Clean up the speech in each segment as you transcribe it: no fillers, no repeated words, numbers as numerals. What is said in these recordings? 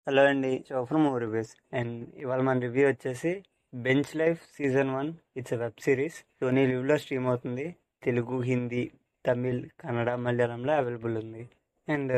Hello అండి, from movie reviews. And ఇవాళ మన రివ్యూ వచ్చేసి bench life season 1. It's web series. Sony లివ్లో స్ట్రీమ్ అవుతుంది. తెలుగు, హిందీ, తమిళ్, కన్నడ, మలయాళంలో అవైలబుల్ ఉంది. అండ్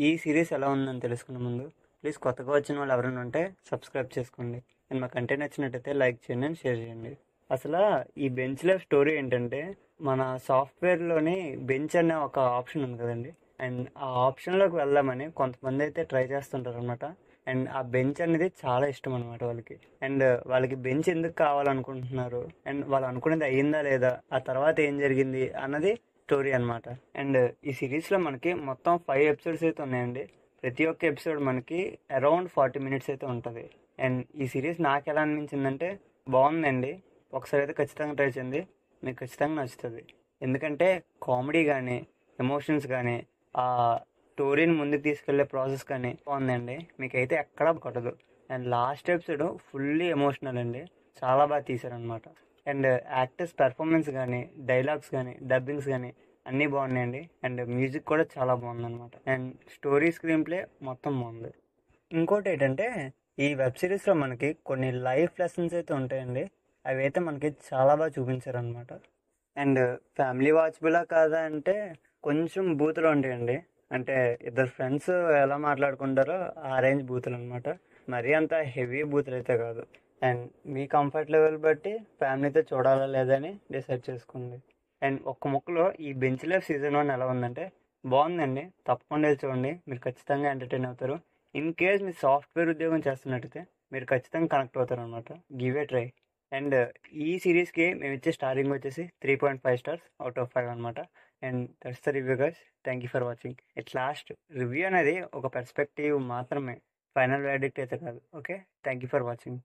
ఈ సిరీస్ ఎలా ఉందని తెలుసుకునే ముందు ప్లీజ్ కొత్తగా వచ్చిన వాళ్ళు ఎవరైనా ఉంటే సబ్స్క్రైబ్ చేసుకోండి. అండ్ మా కంటెంట్ నచ్చినట్టయితే లైక్ చేయండి అండ్ షేర్ చేయండి. అసలు ఈ బెంచ్ లైఫ్ స్టోరీ ఏంటంటే, మన సాఫ్ట్వేర్లోని బెంచ్ అనే ఒక ఆప్షన్ ఉంది కదండి. అండ్ ఆ ఆప్షన్లోకి వెళ్దామని కొంతమంది అయితే ట్రై చేస్తుంటారు అనమాట. అండ్ ఆ బెంచ్ అనేది చాలా ఇష్టం అనమాట వాళ్ళకి. అండ్ వాళ్ళకి బెంచ్ ఎందుకు కావాలనుకుంటున్నారు, అండ్ వాళ్ళు అనుకునేది అయ్యిందా లేదా, ఆ తర్వాత ఏం జరిగింది అన్నది స్టోరీ అనమాట. అండ్ ఈ సిరీస్లో మనకి మొత్తం 5 ఎపిసోడ్స్ అయితే ఉన్నాయండి. ప్రతి ఒక్క ఎపిసోడ్ మనకి అరౌండ్ 40 మినిట్స్ అయితే ఉంటుంది. అండ్ ఈ సిరీస్ నాకు ఎలా అనిపించిందంటే బాగుందండి. ఒకసారి అయితే ఖచ్చితంగా ట్రై చేయండి, మీకు ఖచ్చితంగా నచ్చుతుంది. ఎందుకంటే కామెడీ కానీ, ఎమోషన్స్ కానీ, ఆ స్టోరీని ముందుకు తీసుకెళ్లే ప్రాసెస్ కానీ బాగుందండి. మీకైతే ఎక్కడా కొట్టదు. And last episode fully emotional అండి. చాలా బాగా తీశారనమాట. అండ్ యాక్టర్స్ పెర్ఫార్మెన్స్ కానీ, డైలాగ్స్ కానీ, డబ్బింగ్స్ కానీ అన్నీ బాగున్నాయండి. అండ్ మ్యూజిక్ కూడా చాలా బాగుందన్నమాట. అండ్ స్టోరీ, స్క్రీన్ ప్లే మొత్తం బాగుంది. ఇంకోటి ఏంటంటే, ఈ వెబ్ సిరీస్లో మనకి కొన్ని లైఫ్ లెసన్స్ అయితే ఉంటాయండి. అవి అయితే మనకి చాలా బాగా చూపించారనమాట. అండ్ ఫ్యామిలీ వాచబులా కాదా అంటే కొంచెం బూతులు ఉంటాయండి. అంటే ఇద్దరు ఫ్రెండ్స్ ఎలా మాట్లాడుకుంటారో ఆ రేంజ్ బూతులు అనమాట. మరీ అంత హెవీ బూతులు అయితే కాదు. అండ్ మీ కంఫర్ట్ లెవెల్ బట్టి ఫ్యామిలీతో చూడాలా లేదని డిసైడ్ చేసుకోండి. అండ్ ఒక్క ముక్కలో ఈ బెంచ్ లైఫ్ సీజన్ 1 ఎలా ఉందంటే బాగుందండి. తప్పకుండా వెళ్ళి చూడండి, మీరు ఖచ్చితంగా ఎంటర్టైన్ అవుతారు. ఇన్ కేస్ మీరు సాఫ్ట్వేర్ ఉద్యోగం చేస్తున్నట్టయితే మీరు ఖచ్చితంగా కనెక్ట్ అవుతారు అనమాట. Give a try. అండ్ ఈ సిరీస్కి మేము ఇచ్చే స్టారింగ్ వచ్చేసి 3.5 స్టార్స్ అవుట్ ఆఫ్ 5 అనమాట. And that's the review guys. Thank you for watching. At last review అనేది ఒక పర్స్పెక్టివ్ మాత్రమే, ఫైనల్ వెర్డిక్ట్ అయితే కాదు. Okay, thank you for watching.